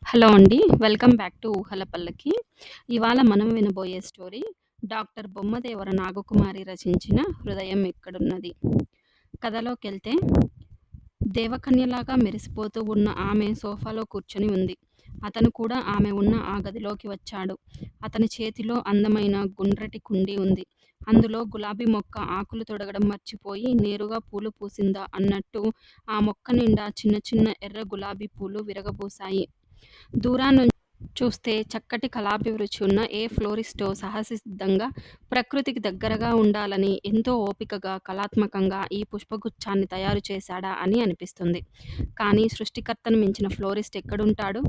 Hello అండి. Welcome back to ఊహల పల్లకి. ఇవాళ మనం వినబోయే స్టోరీ డాక్టర్ బొమ్మదేవర నాగకుమారి రచించిన 'హృదయం ఎక్కడున్నది'. కథలోకెళ్తే దేవకన్యలాగా మెరిసిపోతూ ఉన్న ఆమె సోఫాలో కూర్చొని ఉంది. అతను కూడా ఆమె ఉన్న ఆ గదిలోకి వచ్చాడు. అతని చేతిలో అందమైన గుండ్రటి కుండీ ఉంది. అందులో గులాబీ మొక్క ఆకులు తొడగడం మర్చిపోయి నేరుగా పూలు పూసిందా అన్నట్టు ఆ మొక్క నిండా చిన్న చిన్న ఎర్ర గులాబీ పూలు విరగబూశాయి. దూరాన్నుంచి చూస్తే చక్కటి కళాభిరుచి ఉన్న ఏ ఫ్లోరిస్టో సహసిద్ధంగా ప్రకృతికి దగ్గరగా ఉండాలని ఎంతో ఓపికగా, కళాత్మకంగా ఈ పుష్పగుచ్ఛాన్ని తయారు చేశాడా అని అనిపిస్తుంది. కానీ సృష్టికర్తను మించిన ఫ్లోరిస్ట్ ఎక్కడుంటాడు?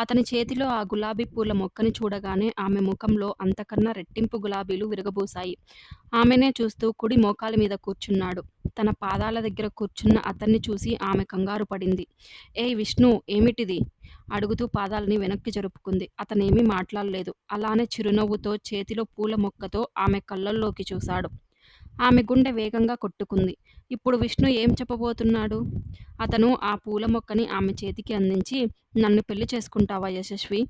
అతని చేతిలో ఆ గులాబీ పూల మొక్కని చూడగానే ఆమె ముఖంలో అంతకన్నా రెట్టింపు గులాబీలు విరగబూశాయి. ఆమెనే చూస్తూ కుడి మోకాలి మీద కూర్చున్నాడు. తన పాదాల దగ్గర కూర్చున్న అతన్ని చూసి ఆమె కంగారు పడింది. ఏయ్ విష్ణు, ఏమిటిది? అడుగుతూ పాదాల్ని వెనక్కి జరుపుకుంది. అతనేమీ మాట్లాడలేదు. అలానే చిరునవ్వుతో చేతిలో పూల మొక్కతో ఆమె కళ్ళల్లోకి చూశాడు. ఆమె గుండె వేగంగా కొట్టుకుంది. ఇప్పుడు విష్ణు ఏం చెప్పబోతున్నాడు? అతను ఆ పూల మొక్కని ఆమె చేతికి అందించి, నన్ను పెళ్లి చేసుకుంటావా యశస్వి?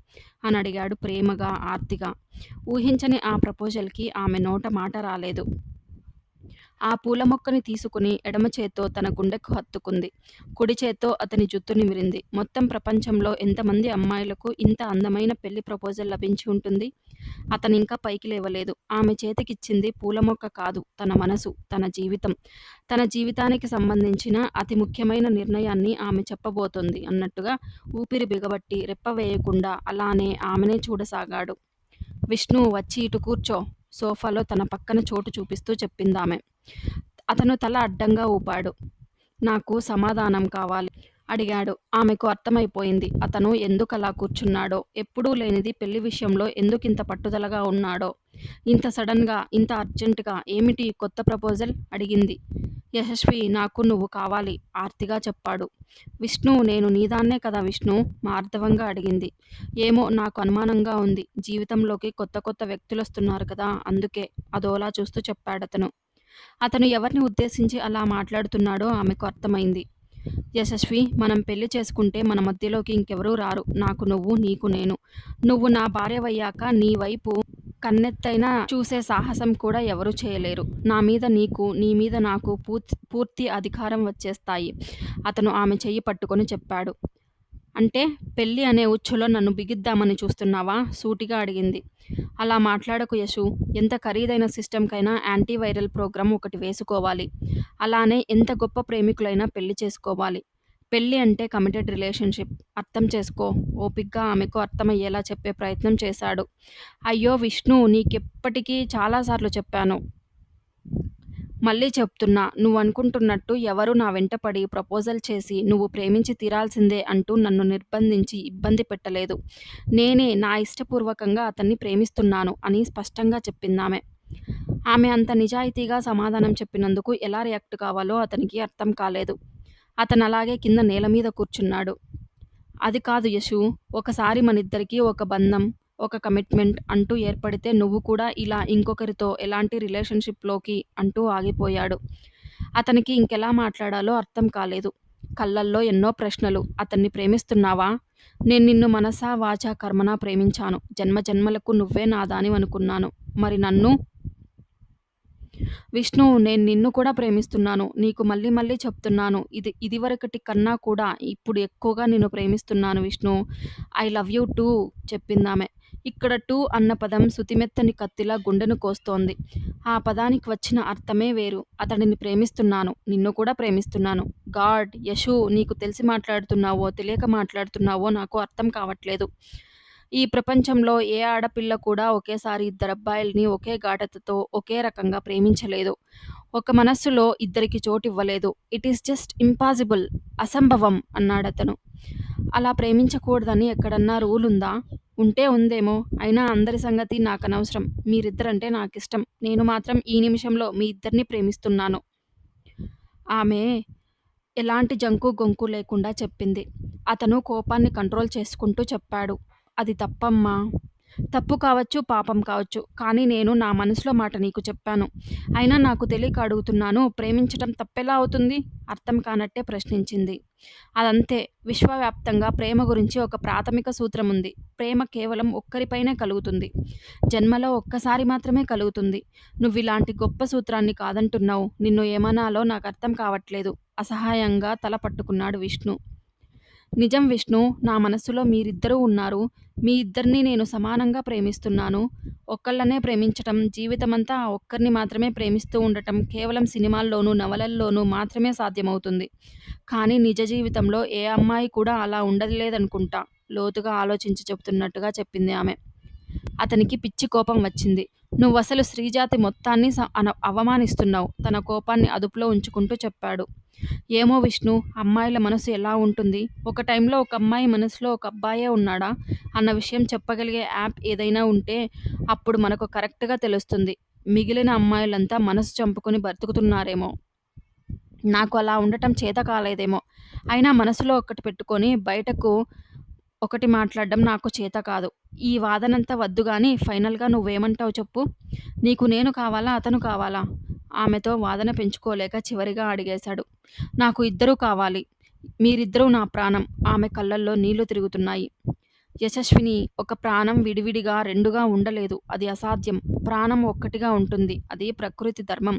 అని అడిగాడు ప్రేమగా, ఆర్తిగా. ఊహించని ఆ ప్రపోజల్కి ఆమె నోట మాట రాలేదు. ఆ పూల మొక్కని తీసుకుని ఎడమ చేత్తో తన గుండెకు హత్తుకుంది. కుడి చేత్తో అతని జుత్తు నిమిరింది. మొత్తం ప్రపంచంలో ఎంతమంది అమ్మాయిలకు ఇంత అందమైన పెళ్లి ప్రపోజల్ లభించి ఉంటుంది? అతనింకా పైకి లేవలేదు. ఆమె చేతికిచ్చింది పూల మొక్క కాదు, తన మనసు, తన జీవితం. తన జీవితానికి సంబంధించిన అతి ముఖ్యమైన నిర్ణయాన్ని ఆమె చెప్పబోతోంది అన్నట్టుగా ఊపిరి బిగబట్టి రెప్ప వేయకుండా అలానే ఆమెనే చూడసాగాడు. విష్ణు, వచ్చి ఇటు కూర్చో, సోఫాలో తన పక్కన చోటు చూపిస్తూ చెప్పిందామె. అతను తల అడ్డంగా ఊపాడు. నాకు సమాధానం కావాలి అడిగాడు. ఆమెకు అర్థమైపోయింది అతను ఎందుకలా కూర్చున్నాడో, ఎప్పుడూ లేనిది పెళ్లి విషయంలో ఎందుకింత పట్టుదలగా ఉన్నాడో. ఇంత సడన్ గా, ఇంత అర్జెంటుగా ఏమిటి ఈ కొత్త ప్రపోజల్? అడిగింది. యశస్వి, నాకు నువ్వు కావాలి ఆర్తిగా చెప్పాడు. విష్ణు, నేను నీదాన్నే కదా విష్ణు? మార్దవంగా అడిగింది. ఏమో, నాకు అనుమానంగా ఉంది. జీవితంలోకి కొత్త కొత్త వ్యక్తులొస్తున్నారు కదా, అందుకే అదోలా చూస్తూ చెప్పాడతను. అతను ఎవరిని ఉద్దేశించి అలా మాట్లాడుతున్నాడో ఆమెకు అర్థమైంది. యశస్వి, మనం పెళ్లి చేసుకుంటే మన మధ్యలోకి ఇంకెవరూ రారు. నాకు నువ్వు, నీకు నేను. నువ్వు నా భార్యవయ్యాక నీ వైపు కన్నెత్తైనా చూసే సాహసం కూడా ఎవరూ చేయలేరు. నా మీద నీకు, నీ మీద నాకు పూర్తి అధికారం వచ్చేస్తాయి. అతను ఆమె చెయ్యి పట్టుకొని చెప్పాడు. అంటే పెళ్ళి అనే ఉచ్చులో నన్ను బిగిద్దామని చూస్తున్నావా? సూటిగా అడిగింది. అలా మాట్లాడకు యశు. ఎంత ఖరీదైన సిస్టమ్కైనా యాంటీవైరల్ ప్రోగ్రాం ఒకటి వేసుకోవాలి. అలానే ఎంత గొప్ప ప్రేమికులైనా పెళ్లి చేసుకోవాలి. పెళ్ళి అంటే కమిటెడ్ రిలేషన్షిప్. అర్థం చేసుకో. ఓపిగ్గా ఆమెకు అర్థమయ్యేలా చెప్పే ప్రయత్నం చేశాడు. అయ్యో విష్ణు, నీకెప్పటికీ చాలాసార్లు చెప్పాను. మళ్ళీ చెప్తున్నా, నువ్వనుకుంటున్నట్టు ఎవరూ నా వెంటపడి ప్రపోజల్ చేసి నువ్వు ప్రేమించి తీరాల్సిందే అంటూ నన్ను నిర్బంధించి ఇబ్బంది పెట్టలేదు. నేనే నా ఇష్టపూర్వకంగా అతన్ని ప్రేమిస్తున్నాను అని స్పష్టంగా చెప్పిందామె. ఆమె అంత నిజాయితీగా సమాధానం చెప్పినందుకు ఎలా రియాక్ట్ కావాలో అతనికి అర్థం కాలేదు. అతనలాగే కింద నేలమీద కూర్చున్నాడు. అది కాదు యశు, ఒకసారి మనిద్దరికీ ఒక బంధం, ఒక కమిట్మెంట్ అంటూ ఏర్పడితే నువ్వు కూడా ఇలా ఇంకొకరితో ఎలాంటి రిలేషన్షిప్లోకి అంటూ ఆగిపోయాడు. అతనికి ఇంకెలా మాట్లాడాలో అర్థం కాలేదు. కళ్ళల్లో ఎన్నో ప్రశ్నలు. అతన్ని ప్రేమిస్తున్నావా? నేను నిన్ను మనసా వాచా కర్మణా ప్రేమించాను. జన్మ జన్మలకు నువ్వే నాదానివనుకున్నాను. మరి నన్ను? విష్ణు, నేను నిన్ను కూడా ప్రేమిస్తున్నాను. నీకు మళ్ళీ మళ్ళీ చెప్తున్నాను. ఇదివరకటి కన్నా కూడా ఇప్పుడు ఎక్కువగా నిన్ను ప్రేమిస్తున్నాను Vishnu. I love you too చెప్పిందామె. ఇక్కడ టూ అన్న పదం సుతిమెత్తని కత్తిలా గుండెను కోస్తోంది. ఆ పదానికి వచ్చిన అర్థమే వేరు. అతడిని ప్రేమిస్తున్నాను. నిన్ను కూడా ప్రేమిస్తున్నాను. గాడ్, యశు, నీకు తెలిసి మాట్లాడుతున్నావో తెలియక మాట్లాడుతున్నావో నాకు అర్థం కావట్లేదు. ఈ ప్రపంచంలో ఏ ఆడపిల్ల కూడా ఒకేసారి ఇద్దరబ్బాయిల్ని ఒకే గాఢతతో ఒకే రకంగా ప్రేమించలేదు. ఒక మనస్సులో ఇద్దరికి చోటివ్వలేదు. ఇట్ ఈస్ జస్ట్ ఇంపాసిబుల్, అసంభవం అన్నాడతను. అలా ప్రేమించకూడదని ఎక్కడన్నా రూలుందా? ఉంటే ఉందేమో. అయినా అందరి సంగతి నాకనవసరం. మీరిద్దరంటే నాకిష్టం. నేను మాత్రం ఈ నిమిషంలో మీ ఇద్దరినీ ప్రేమిస్తున్నాను. ఆమె ఎలాంటి జంకు గొంకు లేకుండా చెప్పింది. అతను కోపాన్ని కంట్రోల్ చేసుకుంటూ చెప్పాడు. అది తప్పమ్మా. తప్పు కావచ్చు, పాపం కావచ్చు. కానీ నేను నా మనసులో మాట నీకు చెప్పాను. అయినా నాకు తెలియక అడుగుతున్నాను. ప్రేమించటం తప్పెలా అవుతుంది? అర్థం కానట్టే ప్రశ్నించింది. అదంతే. విశ్వవ్యాప్తంగా ప్రేమ గురించి ఒక ప్రాథమిక సూత్రముంది. ప్రేమ కేవలం ఒక్కరిపైనే కలుగుతుంది. జన్మలో ఒక్కసారి మాత్రమే కలుగుతుంది. నువ్విలాంటి గొప్ప సూత్రాన్ని కాదంటున్నావు. నిన్ను ఏమనాలో నాకర్థం కావట్లేదు. అసహాయంగా తల పట్టుకున్నాడు విష్ణు. నిజం విష్ణు. నా మనస్సులో మీరిద్దరూ ఉన్నారు. మీ ఇద్దరినీ నేను సమానంగా ప్రేమిస్తున్నాను. ఒకళ్ళనే ప్రేమించటం, జీవితమంతా ఆ ఒక్కరిని మాత్రమే ప్రేమిస్తూ ఉండటం కేవలం సినిమాల్లోనూ, నవలల్లోనూ మాత్రమే సాధ్యమవుతుంది. కానీ నిజ జీవితంలో ఏ అమ్మాయి కూడా అలా ఉండలేదనుకుంటా లోతుగా ఆలోచించి చెబుతున్నట్టుగా చెప్పింది ఆమె. అతనికి పిచ్చి కోపం వచ్చింది. నువ్వసలు స్త్రీజాతి మొత్తాన్ని అవమానిస్తున్నావు. తన కోపాన్ని అదుపులో ఉంచుకుంటూ చెప్పాడు. ఏమో విష్ణు, అమ్మాయిల మనసు ఎలా ఉంటుంది? ఒక టైంలో ఒక అమ్మాయి మనసులో ఒక అబ్బాయే ఉన్నాడా అన్న విషయం చెప్పగలిగే యాప్ ఏదైనా ఉంటే అప్పుడు మనకు కరెక్ట్‌గా తెలుస్తుంది. మిగిలిన అమ్మాయిలంతా మనసు చంపుకొని బ్రతుకుతున్నారేమో. నాకు అలా ఉండటం చేత కాలేదేమో. అయినా మనసులో ఒకటి పెట్టుకొని బయటకు ఒకటి మాట్లాడడం నాకు చేత కాదు. ఈ వాదనంతా వద్దు గానీ ఫైనల్‌గా నువ్వేమంటావు చెప్పు? నీకు నేను కావాలా? అతను కావాలా? ఆమెతో వాదన పెంచుకోలేక చివరిగా అడిగేశాడు. నాకు ఇద్దరూ కావాలి. మీరిద్దరూ నా ప్రాణం. ఆమె కళ్ళల్లో నీళ్లు తిరుగుతున్నాయి. యశస్విని, ఒక ప్రాణం విడివిడిగా రెండుగా ఉండలేదు. అది అసాధ్యం. ప్రాణం ఒక్కటిగా ఉంటుంది. అది ప్రకృతి ధర్మం.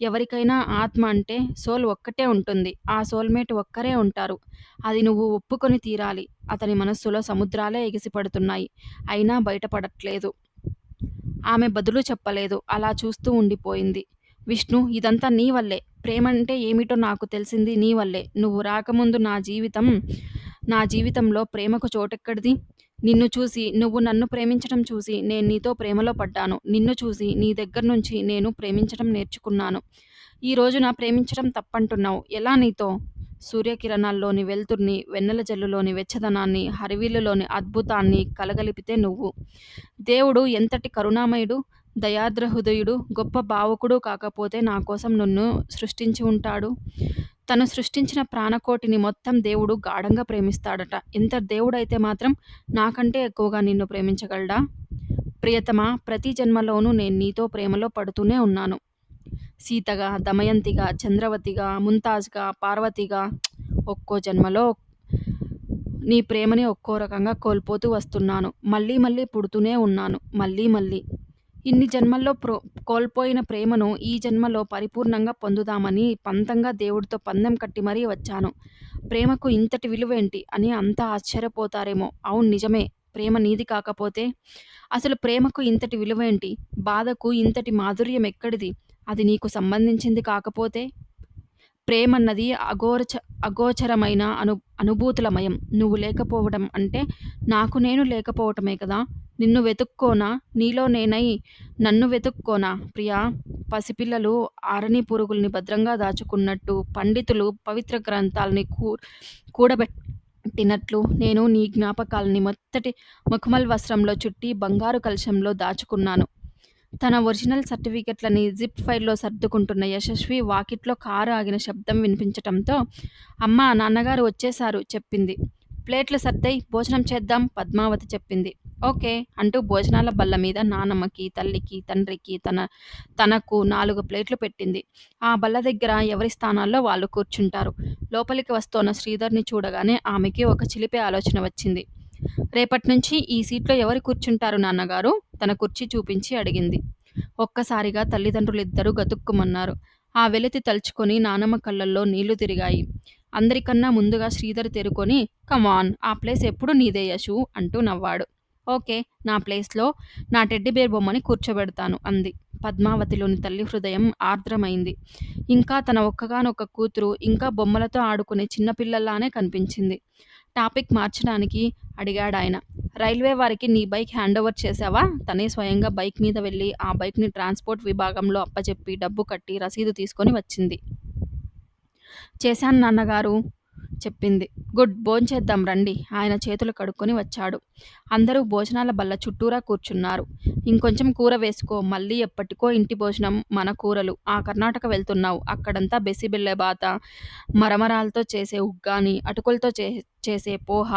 ఎవరికైనా ఆత్మ అంటే సోల్ ఒక్కటే ఉంటుంది. ఆ సోల్‌మేట్ ఒక్కరే ఉంటారు. అది నువ్వు ఒప్పుకొని తీరాలి. అతని మనస్సులో సముద్రాలే ఎగిసిపడుతున్నాయి. అయినా బయటపడట్లేదు. ఆమె బదులు చెప్పలేదు. అలా చూస్తూ ఉండిపోయింది. విష్ణు, ఇదంతా నీ వల్లే. ప్రేమంటే ఏమిటో నాకు తెలిసింది నీ వల్లే. నువ్వు రాకముందు నా జీవితంలో ప్రేమకు చోటెక్కడిది? నిన్ను చూసి, నువ్వు నన్ను ప్రేమించటం చూసి నేను నీతో ప్రేమలో పడ్డాను. నిన్ను చూసి నీ దగ్గర నుంచి నేను ప్రేమించటం నేర్చుకున్నాను. ఈ రోజున ప్రేమించటం తప్పంటున్నావు. ఎలా నీతో? సూర్యకిరణాల్లోని వెలుతుర్ని, వెన్నెల జల్లులోని వెచ్చదనాన్ని, హరివిల్లులోని అద్భుతాన్ని కలగలిపితే నువ్వు. దేవుడు ఎంతటి కరుణామయుడు, దయార్ద్ర హృదయుడు, గొప్ప భావుకుడు కాకపోతే నా కోసం నన్ను సృష్టించి ఉంటాడు. తను సృష్టించిన ప్రాణకోటిని మొత్తం దేవుడు గాఢంగా ప్రేమిస్తాడట. ఇంత దేవుడైతే మాత్రం నాకంటే ఎక్కువగా నిన్ను ప్రేమించగలడా? ప్రియతమా, ప్రతి జన్మలోనూ నేను నీతో ప్రేమలో పడుతూనే ఉన్నాను. సీతగా, దమయంతిగా, చంద్రవతిగా, ముంతాజ్‌గా, పార్వతిగా ఒక్కో జన్మలో నీ ప్రేమని ఒక్కో రకంగా కోల్పోతూ వస్తున్నాను. మళ్ళీ మళ్ళీ పుడుతూనే ఉన్నాను. మళ్ళీ మళ్ళీ. ఇన్ని జన్మల్లో కోల్పోయిన ప్రేమను ఈ జన్మలో పరిపూర్ణంగా పొందుదామని పంతంగా దేవుడితో పందెం కట్టి మరీ వచ్చాను. ప్రేమకు ఇంతటి విలువేంటి అని అంతా ఆశ్చర్యపోతారేమో. అవును నిజమే. ప్రేమ నీది కాకపోతే? అసలు ప్రేమకు ఇంతటి విలువేంటి? బాధకు ఇంతటి మాధుర్యం ఎక్కడిది? అది నీకు సంబంధించింది కాకపోతే? ప్రేమన్నది అగోచరమైన అనుభూతులమయం. నువ్వు లేకపోవడం అంటే నాకు నేను లేకపోవటమే కదా! నిన్ను వెతుక్కోనా? నీలో నేనై నన్ను వెతుక్కోనా ప్రియా? పసిపిల్లలు ఆరని పురుగుల్ని భద్రంగా దాచుకున్నట్టు, పండితులు పవిత్ర గ్రంథాల్ని కూడబెట్టినట్లు నేను నీ జ్ఞాపకాల్ని మెత్తటి మఖమల్ వస్త్రంలో చుట్టి బంగారు కలశంలో దాచుకున్నాను. తన ఒరిజినల్ సర్టిఫికెట్లని జిప్ ఫైల్‌లో సర్దుకుంటున్న యశస్వి వాకిట్లో కారు ఆగిన శబ్దం వినిపించటంతో అమ్మా, నాన్నగారు వచ్చేశారు చెప్పింది. ప్లేట్లు సర్దేయ్, భోజనం చేద్దాం పద్మావతి చెప్పింది. ఓకే అంటూ భోజనాల బల్ల మీద నానమ్మకి, తల్లికి, తండ్రికి, తనకు 4 ప్లేట్లు పెట్టింది. ఆ బల్ల దగ్గర ఎవరి స్థానాల్లో వాళ్ళు కూర్చుంటారు. లోపలికి వస్తోన్న శ్రీధర్‌ని చూడగానే ఆమెకి ఒక చిలిపి ఆలోచన వచ్చింది. రేపట్నుంచి ఈ సీట్లో ఎవరు కూర్చుంటారు నాన్నగారు? తన కుర్చీ చూపించి అడిగింది. ఒక్కసారిగా తల్లిదండ్రులిద్దరూ గతుక్కుమన్నారు. ఆ వెలితి తలుచుకొని నానమ్మ కళ్ళల్లో నీళ్లు తిరిగాయి. అందరికన్నా ముందుగా శ్రీధర్ తేరుకొని కమాన్, ఆ ప్లేస్ ఎప్పుడూ నీదే యశూ అంటూ నవ్వాడు. ఓకే, నా ప్లేస్లో నా టెడ్డీబేర్ బొమ్మని కూర్చోబెడతాను అంది. పద్మావతిలోని తల్లి హృదయం ఆర్ద్రమైంది. ఇంకా తన ఒక్కగానొక్క కూతురు ఇంకా బొమ్మలతో ఆడుకునే చిన్నపిల్లల్లానే కనిపించింది. టాపిక్ మార్చడానికి అడిగాడాయన. రైల్వే వారికి నీ బైక్ హ్యాండోవర్ చేశావా? తనే స్వయంగా బైక్ మీద వెళ్ళి ఆ బైక్‌ని ట్రాన్స్‌పోర్ట్ విభాగంలో అప్పజెప్పి డబ్బు కట్టి రసీదు తీసుకొని వచ్చింది. చేశాను నాన్నగారు. చెప్పింది. గుడ్. భోంచేద్దాం రండి. ఆయన చేతులు కడుక్కొని వచ్చాడు. అందరూ భోజనాల బల్ల చుట్టూరా కూర్చున్నారు. ఇంకొంచెం కూర వేసుకో. మళ్ళీ ఎప్పటికో ఇంటి భోజనం మన కూరలు. ఆ కర్ణాటక వెళ్తున్నావు. అక్కడంతా బెసిబెల్లెబాత, మరమరాలతో చేసే ఉగ్గాని, అటుకులతో చేసే పోహ.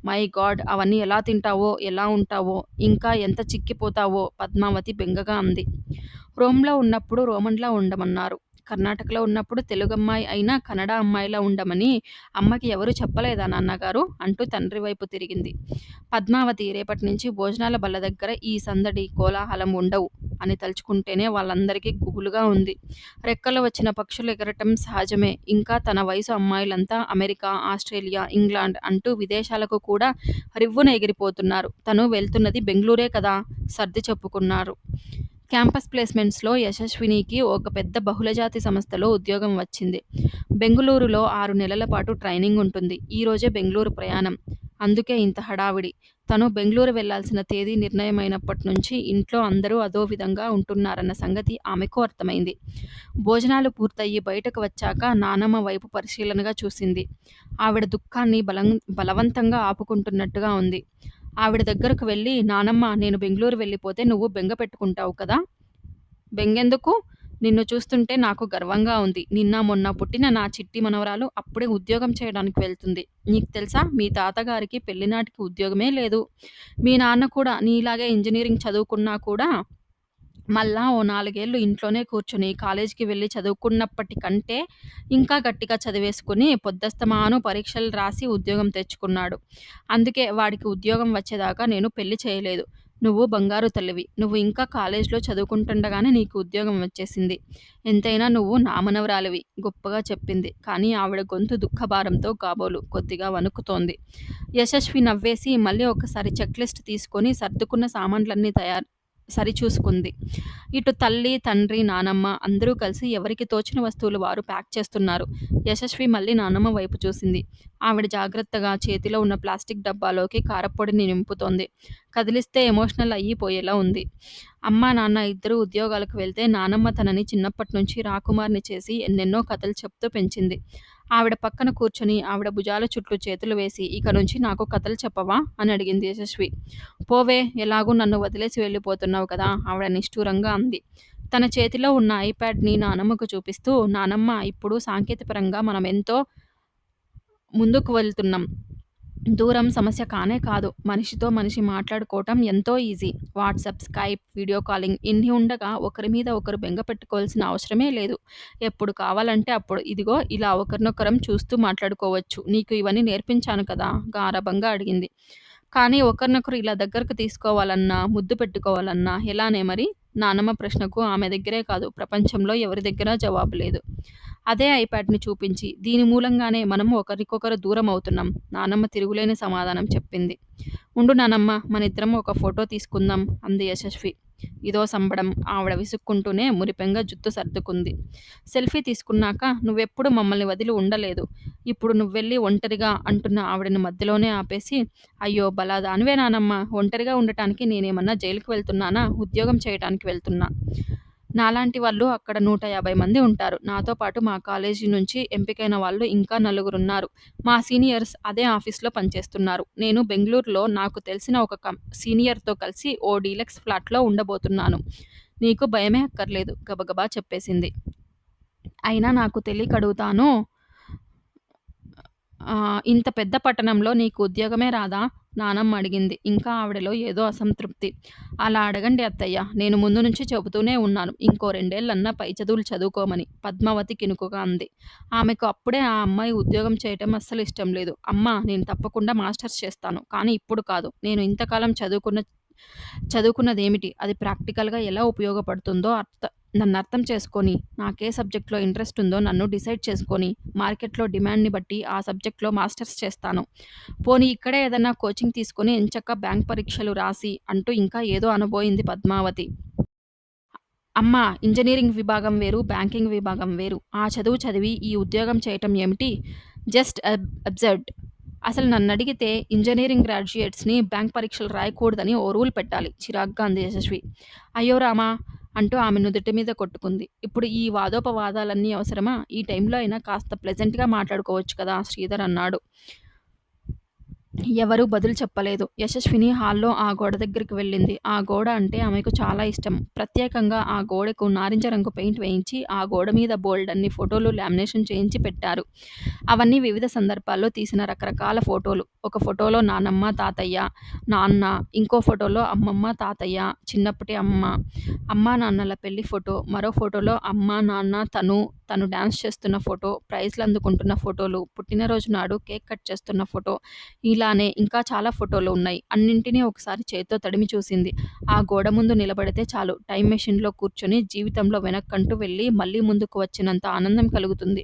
My God! అవన్నీ ఎలా తింటావో, ఎలా ఉంటావో, ఇంకా ఎంత చిక్కిపోతావో పద్మావతి బెంగగా అంది. రోమ్‌లో ఉన్నప్పుడు రోమన్‌లా ఉండమన్నారు. కర్ణాటకలో ఉన్నప్పుడు తెలుగమ్మాయి అయినా కన్నడ అమ్మాయిలా ఉండమని అమ్మకి ఎవరూ చెప్పలేదా నాన్నగారు? అంటూ తండ్రి వైపు తిరిగింది. పద్మావతి రేపటినుంచి భోజనాల బల్ల దగ్గర ఈ సందడి, కోలాహలం ఉండవు అని తలుచుకుంటేనే వాళ్ళందరికీ గుబులుగా ఉంది. రెక్కలు వచ్చిన పక్షులు ఎగరటం సహజమే. ఇంకా తన వయసు అమ్మాయిలంతా అమెరికా, ఆస్ట్రేలియా, ఇంగ్లాండ్ అంటూ విదేశాలకు కూడా రివ్వున ఎగిరిపోతున్నారు. తను వెళ్తున్నది బెంగుళూరే కదా! సర్ది చెప్పుకున్నారు. క్యాంపస్ ప్లేస్మెంట్స్‌లో యశస్వినికి ఒక పెద్ద బహుళజాతి సంస్థలో ఉద్యోగం వచ్చింది. బెంగుళూరులో 6 నెలల పాటు ట్రైనింగ్ ఉంటుంది. ఈరోజే బెంగుళూరు ప్రయాణం. అందుకే ఇంత హడావిడి. తను బెంగుళూరు వెళ్లాల్సిన తేదీ నిర్ణయమైనప్పటి నుంచి ఇంట్లో అందరూ అదో విధంగా ఉంటున్నారన్న సంగతి ఆమెకు అర్థమైంది. భోజనాలు పూర్తయి బయటకు వచ్చాక నానమ్మ వైపు పరిశీలనగా చూసింది. ఆవిడ దుఃఖాన్ని బలవంతంగా ఆపుకుంటున్నట్టుగా ఉంది. ఆవిడ దగ్గరకు వెళ్ళి, నానమ్మ, నేను బెంగుళూరు వెళ్ళిపోతే నువ్వు బెంగ పెట్టుకుంటావు కదా! బెంగెందుకు? నిన్ను చూస్తుంటే నాకు గర్వంగా ఉంది. నిన్న మొన్న పుట్టిన నా చిట్టి మనవరాలు అప్పుడే ఉద్యోగం చేయడానికి వెళ్తుంది. నీకు తెలుసా? మీ తాతగారికి పెళ్లినాటికి ఉద్యోగమే లేదు. మీ నాన్న కూడా నీలాగే ఇంజినీరింగ్ చదువుకున్నా కూడా మళ్ళా ఓ 4 ఏళ్లు ఇంట్లోనే కూర్చొని కాలేజీకి వెళ్లి చదువుకున్నప్పటి కంటే ఇంకా గట్టిగా చదివేసుకుని పొద్దస్తమాను పరీక్షలు రాసి ఉద్యోగం తెచ్చుకున్నాడు. అందుకే వాడికి ఉద్యోగం వచ్చేదాకా నేను పెళ్లి చేయలేదు. నువ్వు బంగారు తల్లివి. నువ్వు ఇంకా కాలేజీలో చదువుకుంటుండగానే నీకు ఉద్యోగం వచ్చేసింది. ఎంతైనా నువ్వు నా మనవరాలివి గొప్పగా చెప్పింది. కానీ ఆవిడ గొంతు దుఃఖభారంతో కాబోలు కొద్దిగా వణుకుతోంది. యశస్వి నవ్వేసి మళ్ళీ ఒకసారి చెక్ లిస్ట్ తీసుకొని సర్దుకున్న సామాన్లన్నీ సరిచూసుకుంది. ఇటు తల్లి, తండ్రి, నానమ్మ అందరూ కలిసి ఎవరికి తోచిన వస్తువులు వారు ప్యాక్ చేస్తున్నారు. యశస్వి మళ్ళీ నానమ్మ వైపు చూసింది. ఆవిడ జాగ్రత్తగా చేతిలో ఉన్న ప్లాస్టిక్ డబ్బాలోకి కారప్పొడిని నింపుతోంది. కదిలిస్తే ఎమోషనల్ అయ్యిపోయేలా ఉంది. అమ్మా, నాన్న ఇద్దరూ ఉద్యోగాలకు వెళ్తే నానమ్మ తనని చిన్నప్పట్నుంచి రాకుమారిని చేసి ఎన్నెన్నో కథలు చెప్తూ పెంచింది. ఆవిడ పక్కన కూర్చొని ఆవిడ భుజాల చుట్టూ చేతులు వేసి, ఇక నుంచి నాకు కథలు చెప్పవా? అని అడిగింది యశస్వి. పోవే, ఎలాగూ నన్ను వదిలేసి వెళ్ళిపోతున్నావు కదా! ఆవిడ నిష్ఠూరంగా అంది. తన చేతిలో ఉన్న ఐప్యాడ్‌ని నానమ్మకు చూపిస్తూ, నానమ్మ, ఇప్పుడు సాంకేతికపరంగా మనం ఎంతో ముందుకు వెళ్తున్నాం. దూరం సమస్య కానే కాదు. మనిషితో మనిషి మాట్లాడుకోవటం ఎంతో easy. WhatsApp, Skype, video calling ఇన్ని ఉండగా ఒకరి మీద ఒకరు బెంగ పెట్టుకోవాల్సిన అవసరమే లేదు. ఎప్పుడు కావాలంటే అప్పుడు ఇదిగో ఇలా ఒకరినొకరం చూస్తూ మాట్లాడుకోవచ్చు. నీకు ఇవన్నీ నేర్పించాను కదా! గారాబంగా అడిగింది. కానీ ఒకరినొకరు ఇలా దగ్గరకు తీసుకోవాలన్నా, ముద్దు పెట్టుకోవాలన్నా ఎలానే మరి? నానమ్మ ప్రశ్నకు ఆమె దగ్గరే కాదు, ప్రపంచంలో ఎవరి దగ్గరా జవాబు లేదు. అదే ఐప్యాడ్‌ని చూపించి, దీని మూలంగానే మనం ఒకరికొకరు దూరం అవుతున్నాం. నానమ్మ తిరుగులేని సమాధానం చెప్పింది. ఉండు నానమ్మ, మనిద్దరం ఒక ఫోటో తీసుకుందాం అంది యశస్వి. ఇదో సంబడం. ఆవిడ విసుక్కుంటూనే మురిపెంగా జుత్తు సర్దుకుంది. సెల్ఫీ తీసుకున్నాక నువ్వెప్పుడు మమ్మల్ని వదిలి ఉండలేదు. ఇప్పుడు నువ్వెళ్ళి ఒంటరిగా అంటున్న ఆవిడని మధ్యలోనే ఆపేసి, అయ్యో భలాదానివే నానమ్మ, ఒంటరిగా ఉండటానికి నేనేమన్నా జైలుకి వెళ్తున్నానా? ఉద్యోగం చేయటానికి వెళ్తున్నా. నాలాంటి వాళ్ళు అక్కడ 150 మంది ఉంటారు. నాతో పాటు మా కాలేజీ నుంచి ఎంపికైన వాళ్ళు ఇంకా నలుగురున్నారు. మా సీనియర్స్ అదే ఆఫీస్‌లో పనిచేస్తున్నారు. నేను బెంగుళూరులో నాకు తెలిసిన ఒక సీనియర్‌తో కలిసి ఓ డీలక్స్ ఫ్లాట్‌లో ఉండబోతున్నాను. నీకు భయమే అక్కర్లేదు గబగబా చెప్పేసింది. అయినా నాకు తెలియక అడుగుతాను. ఇంత పెద్ద పట్టణంలో నీకు ఉద్యోగమే రాదా? నానమ్మ అడిగింది. ఇంకా ఆవిడలో ఏదో అసంతృప్తి. అలా అడగండి అత్తయ్య. నేను ముందు నుంచి చెబుతూనే ఉన్నాను. ఇంకో 2 ఏళ్లన్నా పై చదువులు చదువుకోమని పద్మావతి కినుకుగా అంది. ఆమెకు అప్పుడే ఆ అమ్మాయి ఉద్యోగం చేయటం అస్సలు ఇష్టం లేదు. అమ్మా, నేను తప్పకుండా మాస్టర్స్ చేస్తాను. కానీ ఇప్పుడు కాదు. నేను ఇంతకాలం చదువుకున్నదేమిటి? అది ప్రాక్టికల్‌గా ఎలా ఉపయోగపడుతుందో నన్నర్థం చేసుకొని, నాకే సబ్జెక్ట్‌లో ఇంట్రెస్ట్ ఉందో నన్ను డిసైడ్ చేసుకొని, మార్కెట్‌లో డిమాండ్‌ని బట్టి ఆ సబ్జెక్ట్‌లో మాస్టర్స్ చేస్తాను. పోనీ ఇక్కడే ఏదన్నా కోచింగ్ తీసుకొని ఎంచక్కా బ్యాంక్ పరీక్షలు రాసి అంటూ ఇంకా ఏదో అనబోయింది పద్మావతి. అమ్మా, ఇంజినీరింగ్ విభాగం వేరు, బ్యాంకింగ్ విభాగం వేరు. ఆ చదువు చదివి ఈ ఉద్యోగం చేయటం ఏమిటి? Just absurd. అసలు నన్నడిగితే ఇంజినీరింగ్ గ్రాడ్యుయేట్స్‌ని బ్యాంక్ పరీక్షలు రాయకూడదని ఓ రూల్ పెట్టాలి చిరాగ్గా అంది యశస్వి. అయ్యో రామా! అంటూ ఆమె నుదుటి మీద కొట్టుకుంది. ఇప్పుడు ఈ వాదోపవాదాలన్నీ అవసరమా? ఈ టైంలో అయినా కాస్త ప్లెజెంట్‌గా మాట్లాడుకోవచ్చు కదా! శ్రీధర్ అన్నాడు. ఎవరూ బదులు చెప్పలేదు. యశస్విని హాల్‌లో ఆ గోడ దగ్గరికి వెళ్ళింది. ఆ గోడ అంటే ఆమెకు చాలా ఇష్టం. ప్రత్యేకంగా ఆ గోడకు నారింజ రంగు పెయింట్ వేయించి, ఆ గోడ మీద బోలెడన్ని ఫోటోలు లామినేషన్ చేయించి పెట్టారు. అవన్నీ వివిధ సందర్భాల్లో తీసిన రకరకాల ఫోటోలు. ఒక ఫోటోలో నానమ్మ, తాతయ్య, నాన్న, ఇంకో ఫోటోలో అమ్మమ్మ, తాతయ్య, చిన్నప్పటి అమ్మ, అమ్మానాన్నల పెళ్లి ఫోటో, మరో ఫోటోలో అమ్మ, నాన్న, తను డాన్స్ చేస్తున్న ఫోటో, ప్రైజ్‌లందుకుంటున్న ఫోటోలు, పుట్టినరోజు నాడు కేక్ కట్ చేస్తున్న ఫోటో, ఇలానే ఇంకా చాలా ఫోటోలు ఉన్నాయి. అన్నింటినీ ఒకసారి చేత్తో తడిమి చూసింది. ఆ గోడ ముందు నిలబడితే చాలు టైమ్ మెషిన్‌లో కూర్చొని జీవితంలో వెనక్కంటూ వెళ్లి మళ్లీ ముందుకు వచ్చినంత ఆనందం కలుగుతుంది.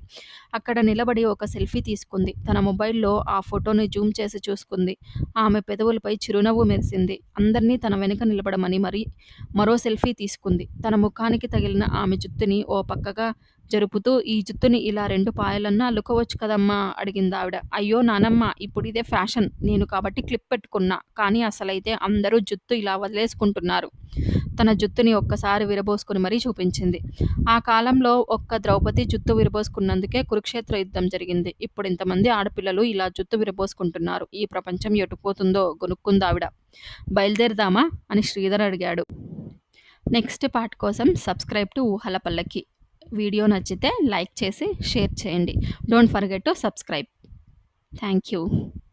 అక్కడ నిలబడి ఒక సెల్ఫీ తీసుకుంది. తన మొబైల్‌లో ఆ ఫోటోని జూమ్ చేసి చూసుకుంది. ఆమె పెదవులపై చిరునవ్వు మెరిసింది. అందర్నీ తన వెనుక నిలబడమని మరో సెల్ఫీ తీసుకుంది. తన ముఖానికి తగిలిన ఆమె జుత్తుని ఓ పక్కగా జరుపుతూ, "ఈ జుత్తుని ఇలా 2 పాయలన్నా అల్లుకోవచ్చు కదమ్మా" అడిగిందావిడ. "అయ్యో నానమ్మ, ఇప్పుడిదే ఫ్యాషన్. నేను కాబట్టి క్లిప్ పెట్టుకున్నా. కానీ అసలైతే అందరూ జుత్తు ఇలా వదిలేసుకుంటున్నారు." తన జుత్తుని ఒక్కసారి విరబోసుకుని మరీ చూపించింది. ఆ కాలంలో ఒక్క ద్రౌపది జుత్తు విరబోసుకున్నందుకే కురుక్షేత్ర యుద్ధం జరిగింది. ఇప్పుడింతమంది ఆడపిల్లలు ఇలా జుత్తు విరబోసుకుంటున్నారు. ఈ ప్రపంచం ఎటుపోతుందో గొనుక్కుందావిడ. "బయలుదేరదామా?" అని శ్రీధర్ అడిగాడు. నెక్స్ట్ పార్ట్ కోసం సబ్స్క్రైబ్ టు ఊహల పల్లకి. వీడియో నచ్చితే లైక్ చేసి షేర్ చేయండి. Don't forget to subscribe. Thank you.